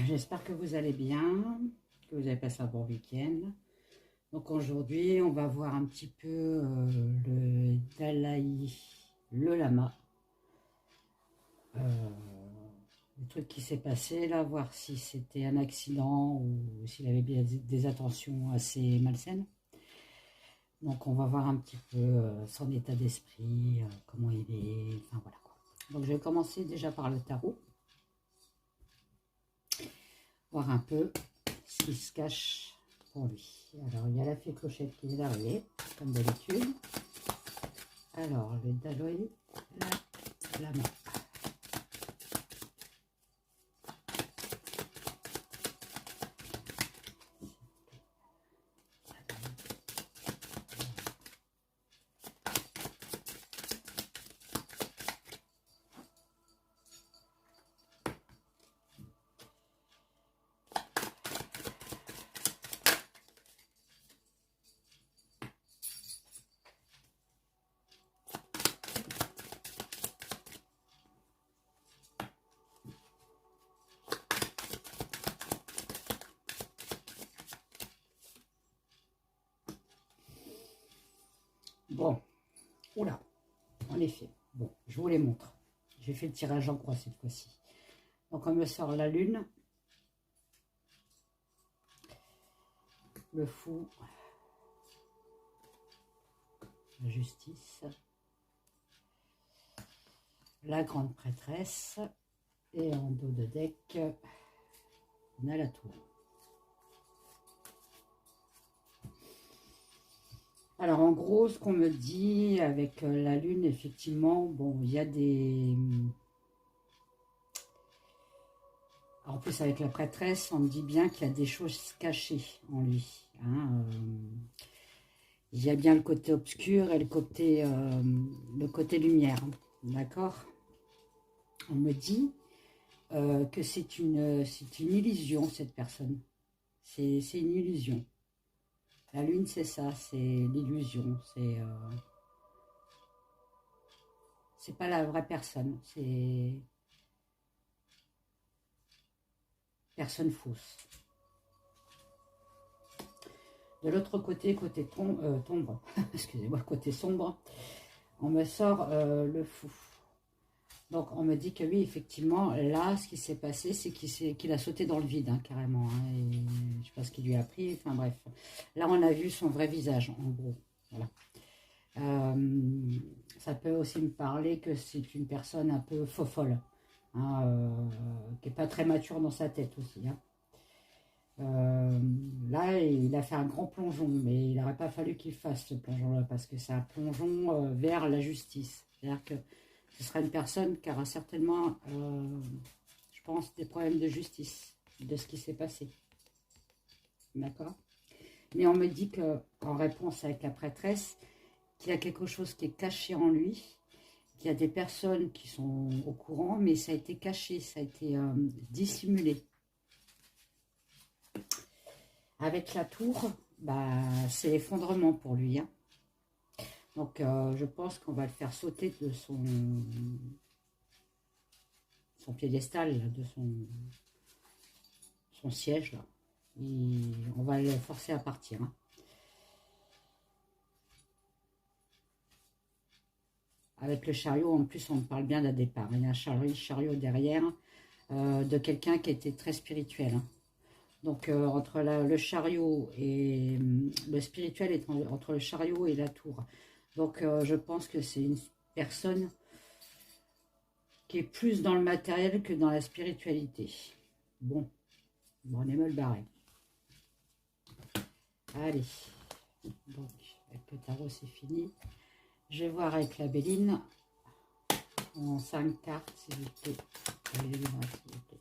J'espère que vous allez bien, que vous avez passé un bon week-end. Donc aujourd'hui, on va voir un petit peu le Dalai, le lama. Le truc qui s'est passé là, voir si c'était un accident ou s'il avait bien des intentions assez malsaines. Donc on va voir un petit peu son état d'esprit, comment il est, enfin voilà quoi. Donc je vais commencer déjà par le tarot. Voir un peu ce qui se cache pour lui. Alors, il y a la fée clochette qui est arrivée, comme d'habitude. Alors, le Dalai Lama. Bon, oula, en effet. Bon, je vous les montre. J'ai fait le tirage en croix cette fois-ci. Donc, on me sort la lune, le fou, la justice, la grande prêtresse, et en dos de deck, on a la tour. Alors, en gros, ce qu'on me dit avec la lune, effectivement, bon, il y a des... En plus, avec la prêtresse, on me dit bien qu'il y a des choses cachées en lui. Hein, il y a bien le côté obscur et le côté lumière. D'accord? On me dit que c'est une illusion, cette personne. C'est une illusion. La lune, c'est ça, c'est l'illusion. C'est pas la vraie personne, c'est personne fausse. De l'autre côté, côté tombe, excusez-moi, côté sombre, on me sort le fou. Donc on me dit que oui, effectivement, là, ce qui s'est passé, c'est qu'il a sauté dans le vide, hein, carrément. Hein, et je ne sais pas ce qu'il lui a pris, enfin bref. Là, on a vu son vrai visage, en gros. Voilà. Ça peut aussi me parler que c'est une personne un peu fofolle, hein, qui n'est pas très mature dans sa tête aussi. Hein. Là, il a fait un grand plongeon, mais il n'aurait pas fallu qu'il fasse ce plongeon-là, parce que c'est un plongeon vers la justice. C'est-à-dire que ce sera une personne qui aura certainement, je pense, des problèmes de justice de ce qui s'est passé. D'accord? Mais on me dit qu'en réponse avec la prêtresse, qu'il y a quelque chose qui est caché en lui, qu'il y a des personnes qui sont au courant, mais ça a été caché, ça a été dissimulé. Avec la tour, bah, c'est l'effondrement pour lui. Hein. Donc, je pense qu'on va le faire sauter de son piédestal, là, de son siège. Là. Et on va le forcer à partir. Hein. Avec le chariot, en plus, on parle bien d'un départ. Il y a un chariot derrière de quelqu'un qui était très spirituel. Hein. Donc, entre le chariot et le spirituel est entre le chariot et la tour. Donc, je pense que c'est une personne qui est plus dans le matériel que dans la spiritualité. Bon, on est mal barré. Allez, donc, avec le tarot, c'est fini. Je vais voir avec la Béline en 5 cartes, s'il vous plaît. Allez, s'il vous plaît.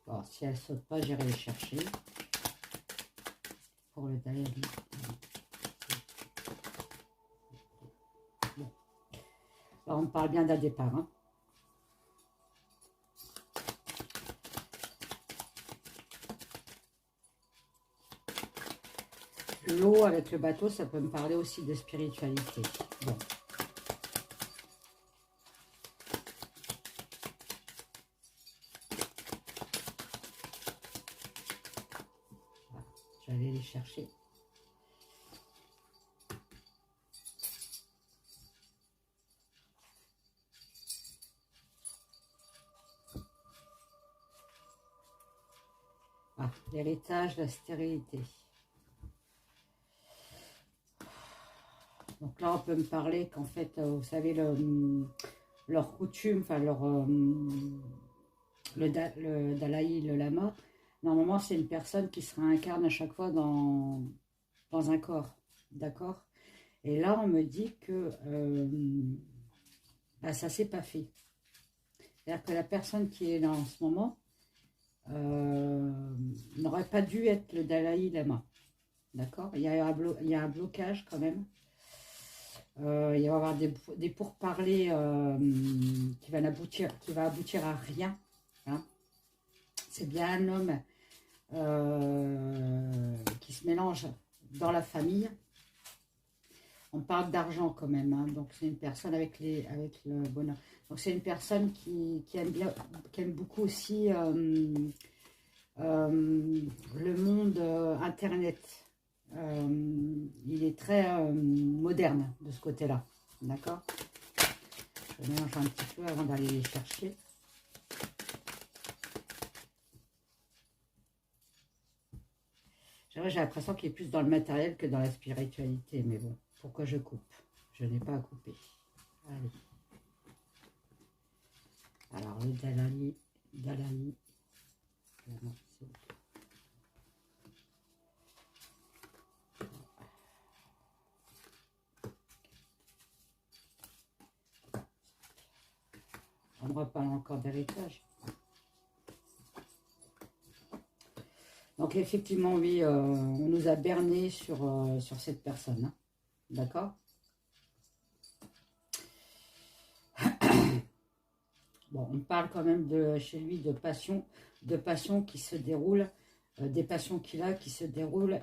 Bon, si elle saute pas, j'irai les chercher. Pour le tailler. Bon. Là, on parle bien d'un départ. Hein. L'eau avec le bateau, ça peut me parler aussi de spiritualité. Bon. Voilà. J'allais les chercher. Ah, l'héritage, la stérilité. Donc là, on peut me parler qu'en fait, vous savez, leur coutume, enfin, le Dalai, le lama, normalement, c'est une personne qui se réincarne à chaque fois dans un corps, d'accord? Et là, on me dit que bah, ça s'est pas fait. C'est-à-dire que la personne qui est là en ce moment n'aurait pas dû être le Dalai Lama, d'accord? Il y a un blocage quand même. Il va y avoir des pourparlers qui va aboutir à rien. Hein. C'est bien un homme qui se mélange dans la famille. On parle d'argent quand même, hein. Donc c'est une personne avec le bonheur. Donc c'est une personne qui aime beaucoup aussi le monde Internet. Il est très moderne de ce côté-là, d'accord? Je mélange un petit peu avant d'aller les chercher. J'ai l'impression qu'il est plus dans le matériel que dans la spiritualité, mais bon, pourquoi je coupe? Je n'ai pas à couper. Allez. Alors, le Dalai. On reparle encore d'héritage. Donc effectivement, oui, on nous a berné sur cette personne. Hein. D'accord? Bon, on parle quand même chez lui de passion qui se déroule, des passions qu'il a qui se déroulent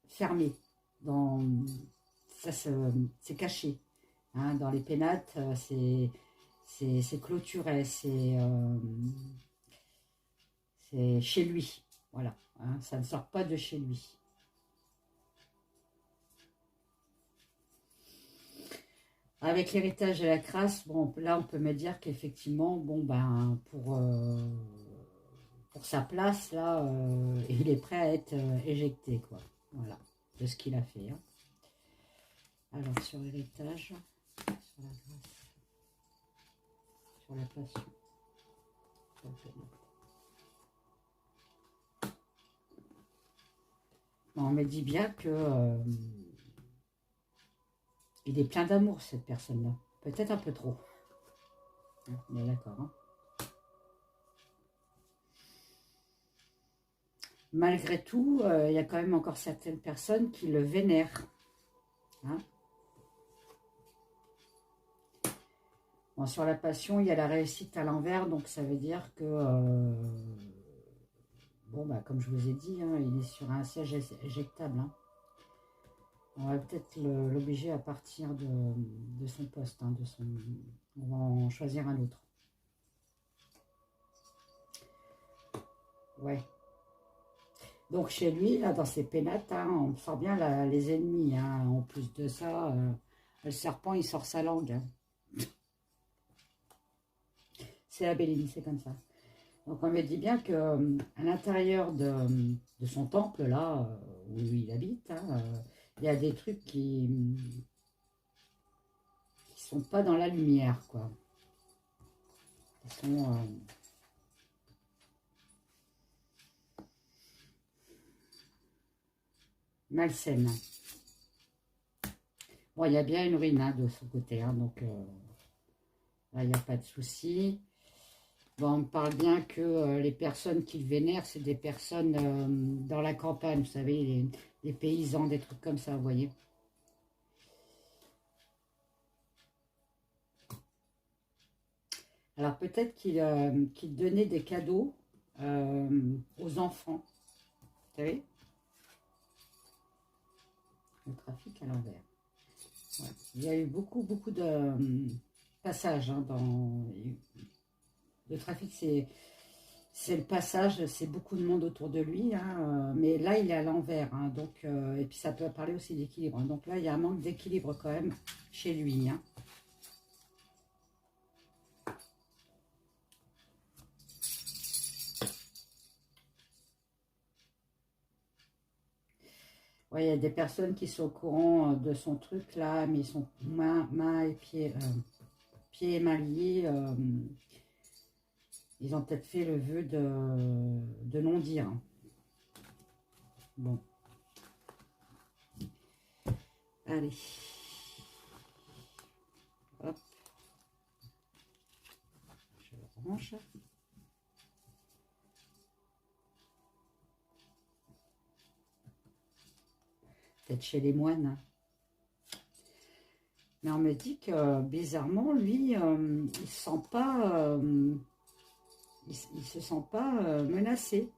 fermées. Ça, c'est caché. Hein, dans les pénates, c'est clôturé, c'est chez lui. Voilà, hein, ça ne sort pas de chez lui. Avec l'héritage et la crasse, bon, là on peut me dire qu'effectivement, bon ben pour sa place, là, il est prêt à être éjecté, quoi. Voilà, de ce qu'il a fait. Hein. Alors sur l'héritage, sur la grâce, sur la passion, sur le pénal. On me dit bien que il est plein d'amour, cette personne-là. Peut-être un peu trop. On est d'accord. Hein. Malgré tout, il y a quand même encore certaines personnes qui le vénèrent. Hein. Bon, sur la passion, il y a la réussite à l'envers, donc ça veut dire que... bon, bah, comme je vous ai dit, hein, il est sur un siège éjectable. Hein. On va peut-être l'obliger à partir de son poste. Hein, on va en choisir un autre. Ouais. Donc chez lui, là, dans ses pénates, hein, on sort bien les ennemis. Hein. En plus de ça, le serpent, il sort sa langue. Hein. C'est la Béline, c'est comme ça. Donc on me dit bien qu'à l'intérieur de son temple, là, où il habite, hein, il y a des trucs qui sont pas dans la lumière, quoi. Ils sont... malsaines. Bon, il y a bien une ruine hein, de ce côté, hein, donc là, il n'y a pas de souci. Bon, on me parle bien que les personnes qui le vénèrent, c'est des personnes dans la campagne, vous savez, des paysans, des trucs comme ça, vous voyez. Alors peut-être qu'il donnait des cadeaux aux enfants. Vous savez? Le trafic à l'envers. Ouais. Il y a eu beaucoup de passages hein, dans... Le trafic, c'est le passage, c'est beaucoup de monde autour de lui, hein, mais là, il est à l'envers. Hein, donc, et puis, ça peut parler aussi d'équilibre. Hein, donc là, il y a un manque d'équilibre quand même chez lui. Hein. Ouais, il y a des personnes qui sont au courant de son truc là, mais ils sont mains et pieds et mains liés. Ils ont peut-être fait le vœu de non-dire. Hein. Bon. Allez. Hop. Je le range. Peut-être chez les moines. Hein. Mais on me dit que bizarrement, lui, il se sent pas, il se sent pas menacé.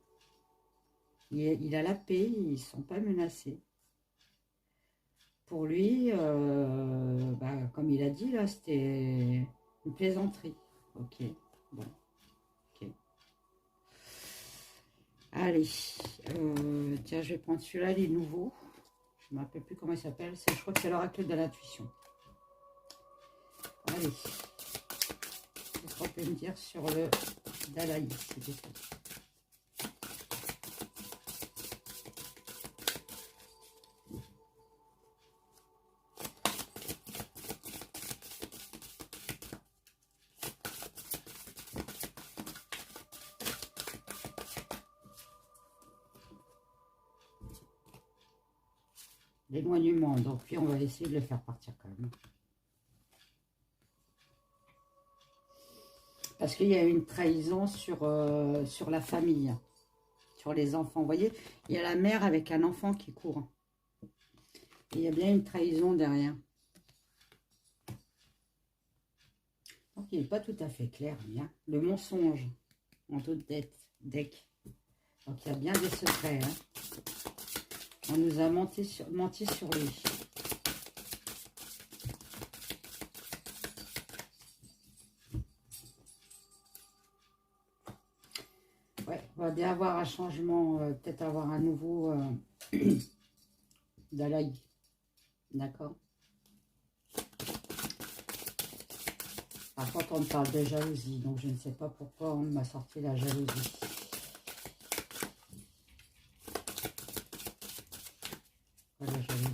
Il a la paix, il ne se sent pas menacé. Pour lui, comme il a dit là, c'était une plaisanterie. Ok, bon, ok. Allez, tiens, je vais prendre celui-là, il est nouveau. Je ne me rappelle plus comment il s'appelle. Je crois que c'est l'oracle de l'intuition. Allez, qu'est-ce qu'on peut me dire sur le Dalaï, s'il vous plaît? L'éloignement, donc puis on va essayer de le faire partir quand même. Parce qu'il y a une trahison sur la famille, sur les enfants. Vous voyez, il y a la mère avec un enfant qui court. Et il y a bien une trahison derrière. Donc il n'est pas tout à fait clair. Bien. Le mensonge, en toute deck. Donc il y a bien des secrets. Hein. On nous a menti sur lui. Ouais, on va bien avoir un changement, peut-être avoir un nouveau Dalaï. D'accord. Par contre, on me parle de jalousie, donc je ne sais pas pourquoi on m'a sorti la jalousie. Voilà, la jalousie.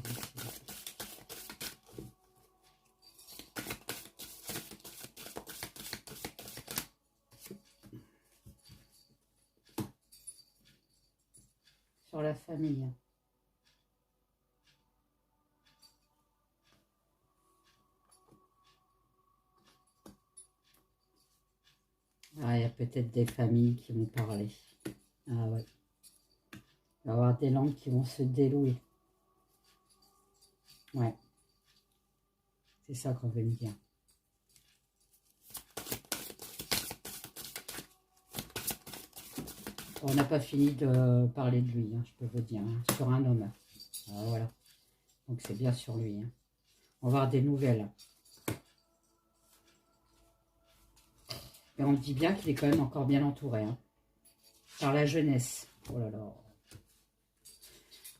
Sur la famille. Ah, il y a peut-être des familles qui vont parler. Ah ouais. Il va y avoir des langues qui vont se délouer. Ouais. C'est ça qu'on veut me dire. On n'a pas fini de parler de lui, hein, je peux vous dire, hein, sur un homme. Ah, voilà. Donc c'est bien sur lui. Hein. On va avoir des nouvelles. Et on me dit bien qu'il est quand même encore bien entouré. Hein, par la jeunesse. Oh là là.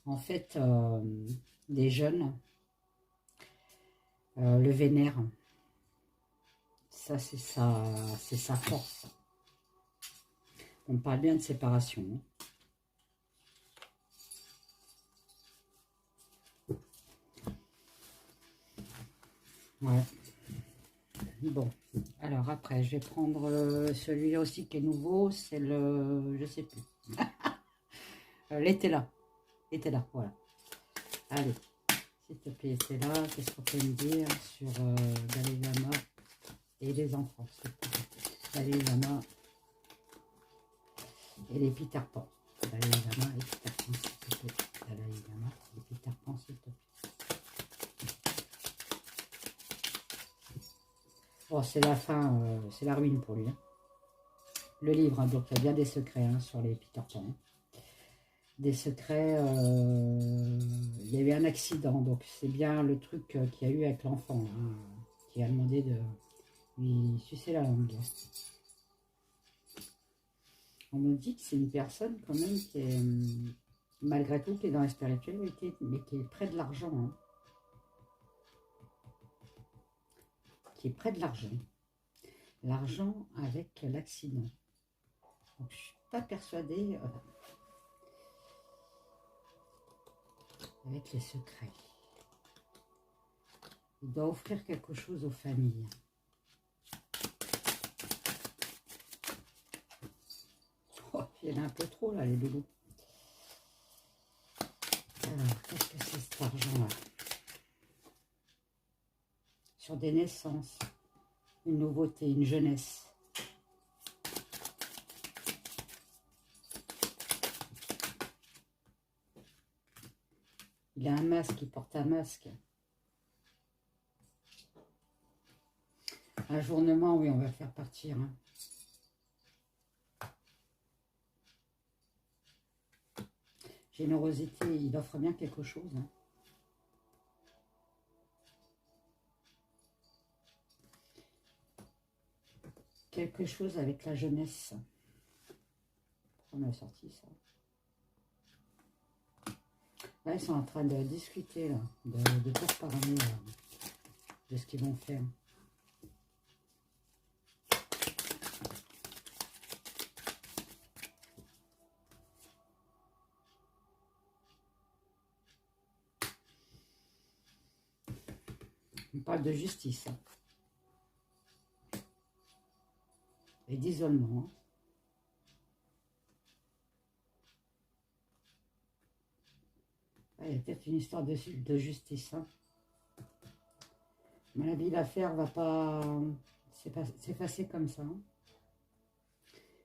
En fait, les jeunes le vénèrent. Ça, c'est sa force. On parle bien de séparation. Hein. Ouais. Bon. Alors après, je vais prendre celui-là aussi qui est nouveau. C'est le... Je sais plus. L'été là. L'été là, voilà. Allez. S'il te plaît, l'été là. Qu'est-ce qu'on peut me dire sur Dalai Lama et les enfants, s'il te plaît. Dalai Lama et les Peter Pan. Dalai Lama et Peter Pan, s'il te plaît. Dalai Lama et Peter Pan, s'il te plaît. Bon, c'est la fin, c'est la ruine pour lui. Hein. Le livre, hein, donc il y a bien des secrets hein, sur les Peter Pan. Hein. Des secrets, il y a eu un accident, donc c'est bien le truc qu'il y a eu avec l'enfant, hein, qui a demandé de lui sucer la langue. On me dit que c'est une personne quand même qui est, malgré tout, qui est dans la spiritualité, mais qui est près de l'argent. Hein. Qui est près de l'argent. L'argent avec l'accident. Donc, je ne suis pas persuadée avec les secrets. Il doit offrir quelque chose aux familles. Oh, il y en a un peu trop là, les loulous. Alors, qu'est-ce que c'est cet argent-là? Sur des naissances, une nouveauté, une jeunesse. Il a un masque, il porte un masque. Ajournement, oui, on va le faire partir. Hein. Générosité, il offre bien quelque chose. Hein. Quelque chose avec la jeunesse. On a sorti ça. Là, ils sont en train de discuter, là, de pourparler de ce qu'ils vont faire. On parle de justice hein. Et d'isolement. Hein. Ah, il y a peut-être une histoire de justice. Hein. À mon avis, l'affaire va pas s'effacer comme ça. Hein.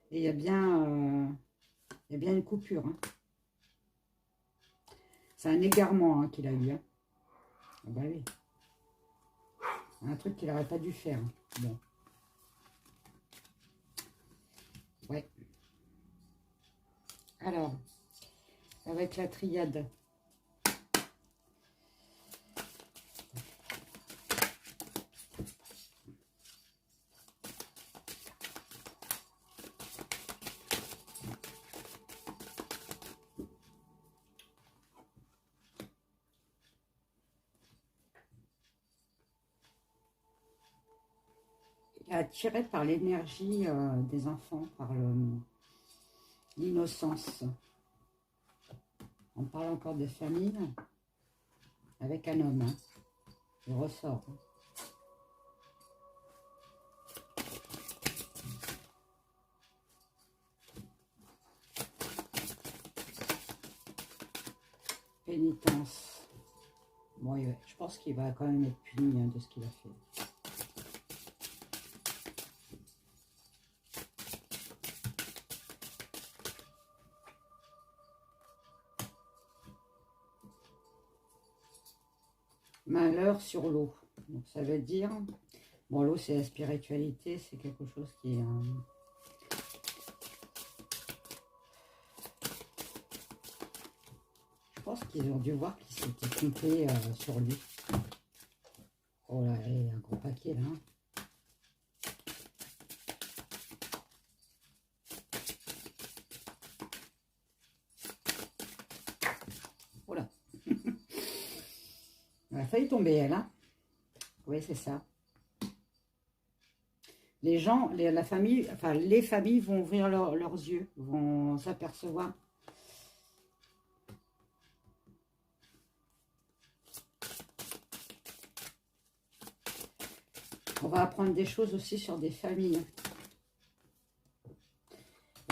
Et il y a bien une coupure. Hein. C'est un égarement hein, qu'il a eu. Hein. Ah bah oui. Un truc qu'il n'aurait pas dû faire. Hein. Bon. Ouais. Alors, avec la triade. Attiré par l'énergie des enfants, par l'innocence. On parle encore de famille avec un homme. Hein. Il ressort. Hein. Pénitence. Bon, je pense qu'il va quand même être puni hein, de ce qu'il a fait. Malheur sur l'eau. Donc ça veut dire, bon l'eau c'est la spiritualité, c'est quelque chose qui est... je pense qu'ils ont dû voir qu'il s'était trompé sur lui. Oh là, il y a un gros paquet là. Hein. Oh là. Elle a failli tomber elle. Hein. Oui c'est ça. Les gens, la famille, enfin les familles vont ouvrir leurs yeux, vont s'apercevoir. On va apprendre des choses aussi sur des familles.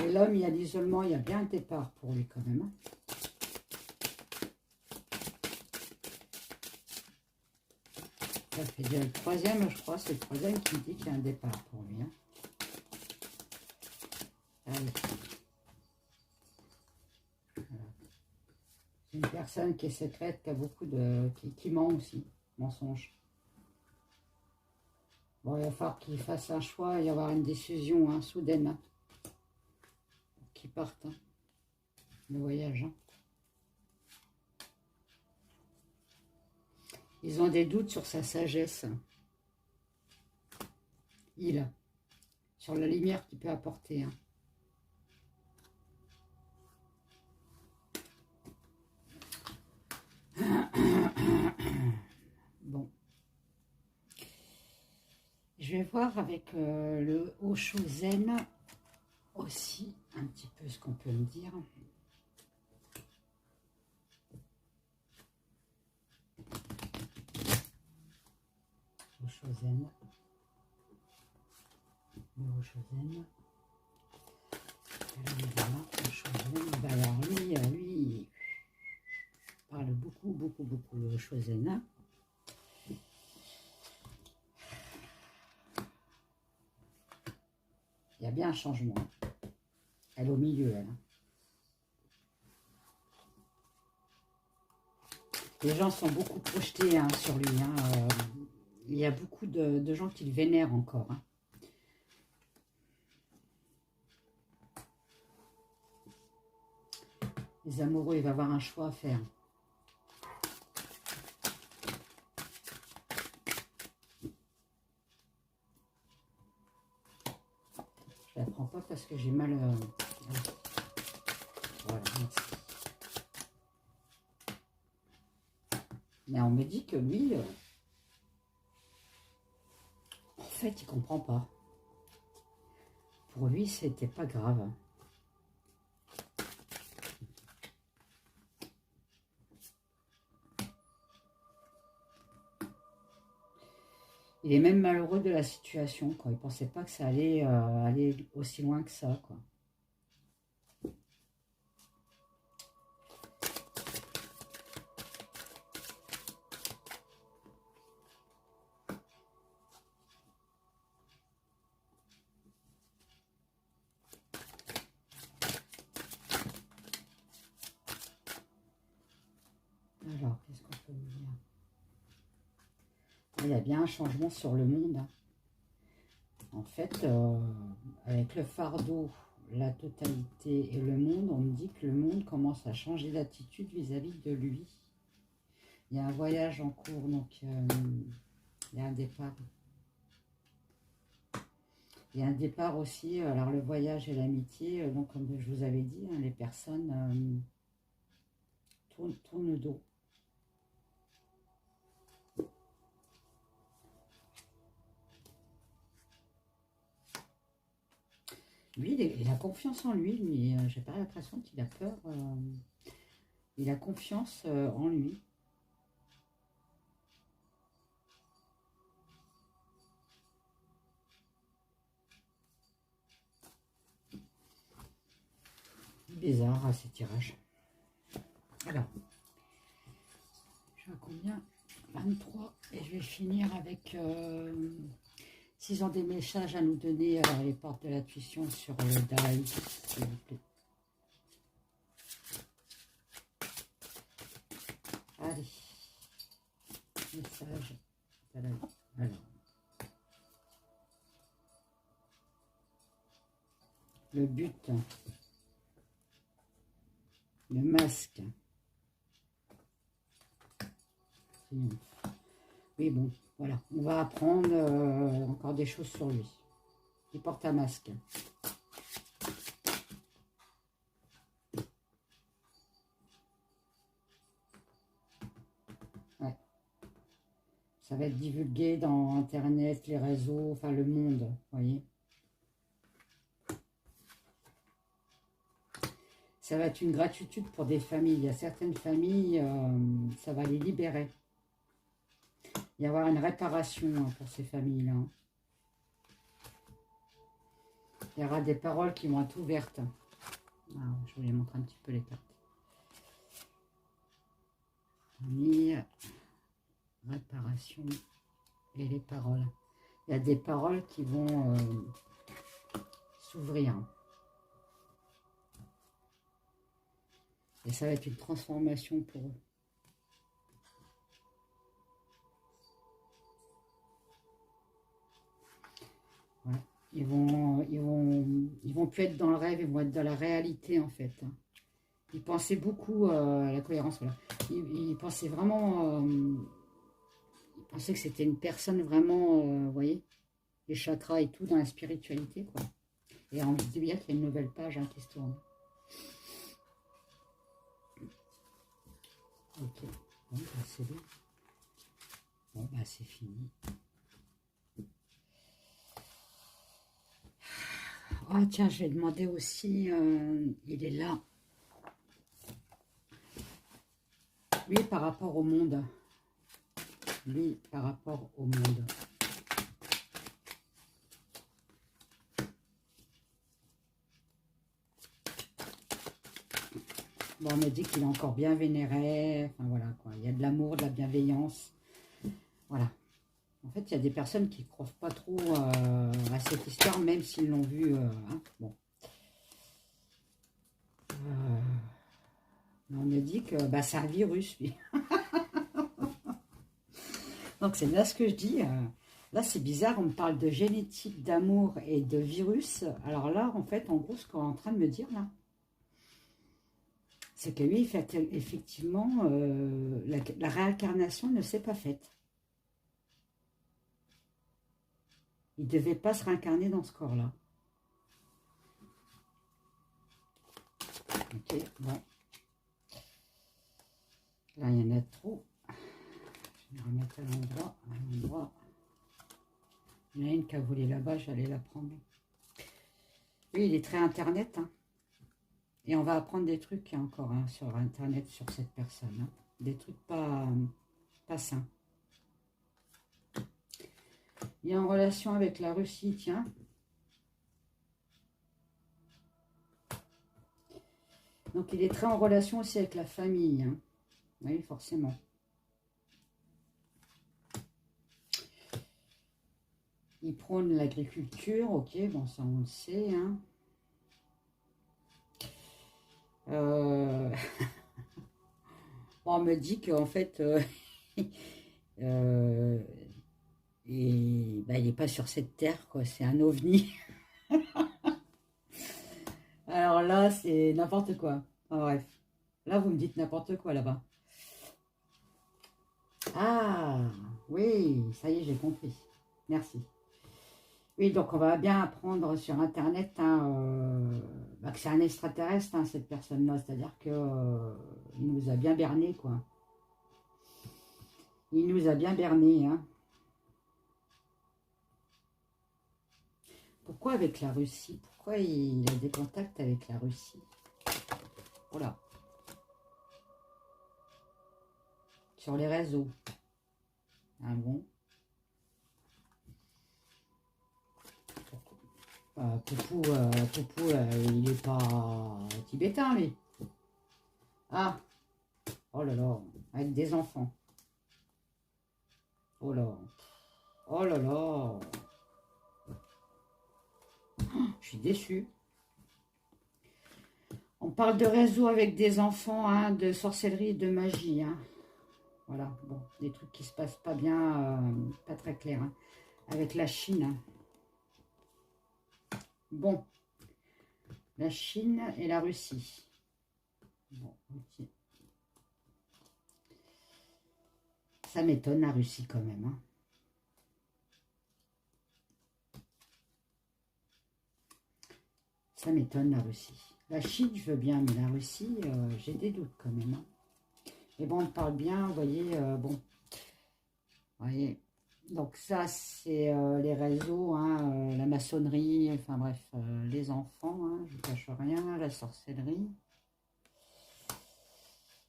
Et l'homme, il y a l'isolement, il y a bien un départ pour lui quand même. Ça fait déjà le troisième, je crois, c'est le troisième qui dit qu'il y a un départ pour lui. Hein. Allez. Voilà. C'est une personne qui est secrète, qui a beaucoup de... qui ment aussi, mensonge. Bon, il va falloir qu'il fasse un choix et y avoir une décision hein, soudaine. Hein, qui partent, hein, le voyage. Hein. Ils ont des doutes sur sa sagesse. Sur la lumière qu'il peut apporter. Hein. Bon. Je vais voir avec le Osho-zen aussi un petit peu ce qu'on peut me dire. Osho-zen. Le Osho-zen. Alors lui, il parle beaucoup le Osho-zen. Il y a bien un changement. Elle est au milieu, elle. Les gens sont beaucoup projetés hein, sur lui. Hein. Il y a beaucoup de gens qui le vénèrent encore. Hein. Les amoureux, il va avoir un choix à faire. Je ne la prends pas parce que j'ai mal... Voilà, merci. Mais on me dit que lui, en fait, il comprend pas. Pour lui, c'était pas grave. Il est même malheureux de la situation, quoi. Il pensait pas que ça allait aller aussi loin que ça, quoi. Alors, qu'est-ce qu'on peut vous dire? Il y a bien un changement sur le monde. Hein. En fait, avec le fardeau, la totalité et le monde, on me dit que le monde commence à changer d'attitude vis-à-vis de lui. Il y a un voyage en cours, donc il y a un départ. Il y a un départ aussi, alors le voyage et l'amitié, donc comme je vous avais dit, hein, les personnes tournent le dos. Lui, il a confiance en lui, mais j'ai pas l'impression qu'il a peur. Il a confiance en lui. Bizarre à ces tirages. Alors, je suis à combien? 23. Et je vais finir avec... s'ils ont des messages à nous donner à les portes de la tuition sur le Dalaï, s'il vous plaît. Allez. Message. Dalaï. Alors. Le but. Le masque. Oui, bon, voilà. On va apprendre encore des choses sur lui. Il porte un masque. Ouais. Ça va être divulgué dans Internet, les réseaux, enfin le monde, vous voyez. Ça va être une gratitude pour des familles. Il y a certaines familles, ça va les libérer. Il va y avoir une réparation hein, pour ces familles-là. Il y aura des paroles qui vont être ouvertes. Alors, je vous les montre un petit peu les cartes. Famille, réparation et les paroles. Il y a des paroles qui vont s'ouvrir. Et ça va être une transformation pour eux. ils vont plus être dans le rêve, ils vont être dans la réalité en fait. Ils pensaient beaucoup à la cohérence, voilà. Ils pensaient vraiment, ils pensaient que c'était une personne vraiment, vous voyez, les chakras et tout dans la spiritualité, quoi. Et on dit bien qu'il y a une nouvelle page hein, qui se tourne. Ok, bon, bah, c'est bon. Bon, bah c'est fini. Ah tiens, je vais demander aussi, il est là. Lui par rapport au monde. Lui par rapport au monde. Bon, on me dit qu'il est encore bien vénéré. Enfin voilà quoi. Il y a de l'amour, de la bienveillance. Voilà. En fait, il y a des personnes qui ne croient pas trop à cette histoire, même s'ils l'ont vu. Hein, bon. On me dit que bah, c'est un virus, lui. Donc, c'est là ce que je dis. Là, c'est bizarre. On me parle de génétique, d'amour et de virus. Alors là, en fait, en gros, ce qu'on est en train de me dire, là, c'est que lui, effectivement, la réincarnation ne s'est pas faite. Il ne devait pas se réincarner dans ce corps-là. Ok, bon. Là, il y en a trop. Je vais remettre à l'endroit. Il y en a une qui a volé là-bas, j'allais la prendre. Oui, il est très Internet. Hein. Et on va apprendre des trucs encore hein, sur Internet, sur cette personne. Hein. Des trucs pas sains. Il est en relation avec la Russie, tiens. Donc, il est très en relation aussi avec la famille. Hein. Oui, forcément. Il prône l'agriculture, ok, bon, ça on le sait. Hein. Bon, on me dit qu'en fait, et, bah, il n'est pas sur cette terre, quoi. C'est un ovni. Alors là, c'est n'importe quoi. Enfin, bref. Là, vous me dites n'importe quoi là-bas. Ah, oui, ça y est, j'ai compris. Merci. Oui, donc on va bien apprendre sur Internet hein, bah, que c'est un extraterrestre, hein, cette personne-là. C'est-à-dire que il nous a bien berné, quoi. Il nous a bien berné, hein. Pourquoi avec la Russie? Pourquoi il a des contacts avec la Russie? Voilà. Sur les réseaux. Ah bon? Poupou, il n'est pas tibétain, lui. Ah, oh là là, avec des enfants. Oh là, oh là là. Je suis déçue. On parle de réseau avec des enfants, hein, de sorcellerie et de magie. Hein. Voilà, bon, des trucs qui se passent pas bien, pas très clairs. Hein, avec la Chine. Hein. Bon, la Chine et la Russie. Bon, ok. Ça m'étonne la Russie quand même. Hein. Ça m'étonne la Russie. La Chine, je veux bien, mais la Russie, j'ai des doutes quand même. Hein. Mais bon, on parle bien, vous voyez, bon. Vous voyez. Donc ça, c'est les réseaux, hein, la maçonnerie, enfin bref, les enfants, hein, je ne cache rien, la sorcellerie.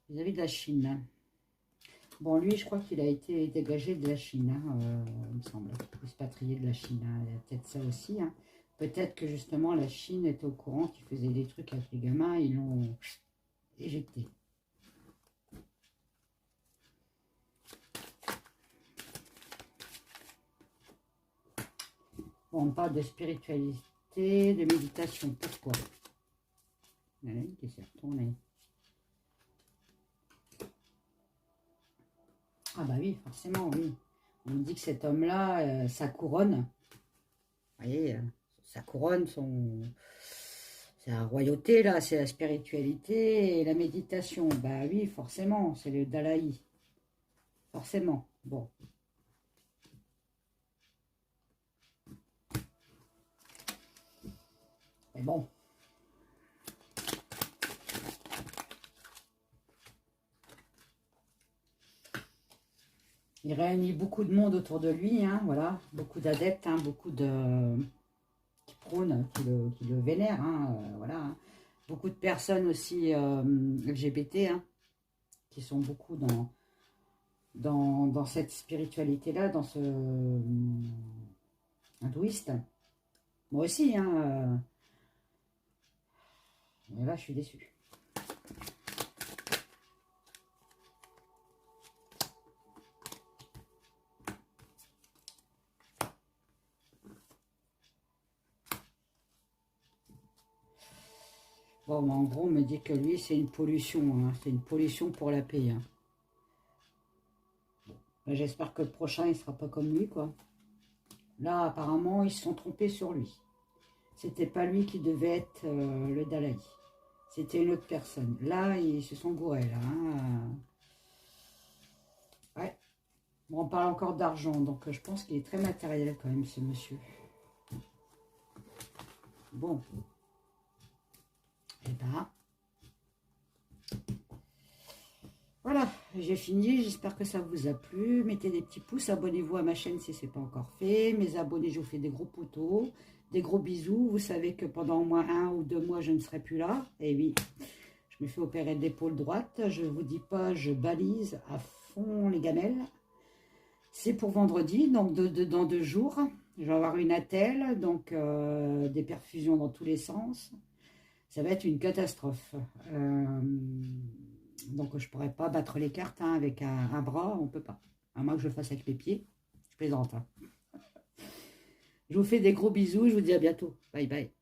Vis-à-vis de la Chine. Hein. Bon, lui, je crois qu'il a été dégagé de la Chine, hein, il me semble. Expatrié de la Chine, hein. Il y a peut-être ça aussi. Hein. Peut-être que justement, la Chine était au courant qu'il faisait des trucs avec les gamins, ils l'ont éjecté. Bon, on parle de spiritualité, de méditation. Pourquoi? Il y en a une qui s'est retournée. Ah bah oui, forcément, oui. On me dit que cet homme-là, sa couronne, vous voyez, sa couronne, c'est la royauté, là, c'est la spiritualité et la méditation. Bah oui, forcément, c'est le Dalai. Forcément. Bon. Mais bon. Il réunit beaucoup de monde autour de lui, hein, voilà. Beaucoup d'adeptes, hein, beaucoup de... qui prônent, qui le vénèrent, hein, voilà. Hein. Beaucoup de personnes aussi LGBT, hein, qui sont beaucoup dans cette spiritualité-là, dans ce hindouiste. Moi aussi, hein. Mais là, je suis déçue. Bon, mais en gros, on me dit que lui, c'est une pollution. Hein. C'est une pollution pour la paix. Hein. J'espère que le prochain, il ne sera pas comme lui, quoi. Là, apparemment, ils se sont trompés sur lui. C'était pas lui qui devait être le Dalai. C'était une autre personne. Là, ils se sont gourés, là. Hein. Ouais. Bon, on parle encore d'argent, donc je pense qu'il est très matériel, quand même, ce monsieur. Bon. Et ben... Voilà, j'ai fini, j'espère que ça vous a plu. Mettez des petits pouces, abonnez-vous à ma chaîne si ce n'est pas encore fait. Mes abonnés, je vous fais des gros potos, des gros bisous. Vous savez que pendant au moins 1 ou 2 mois, je ne serai plus là. Et oui, je me fais opérer de l'épaule droite. Je ne vous dis pas, je balise à fond les gamelles. C'est pour vendredi, donc dans 2 jours. Je vais avoir une attelle, donc des perfusions dans tous les sens. Ça va être une catastrophe. Donc, je ne pourrais pas battre les cartes hein, avec un bras, on ne peut pas. À moins que je le fasse avec les pieds. Je plaisante. Hein. Je vous fais des gros bisous, je vous dis à bientôt. Bye bye.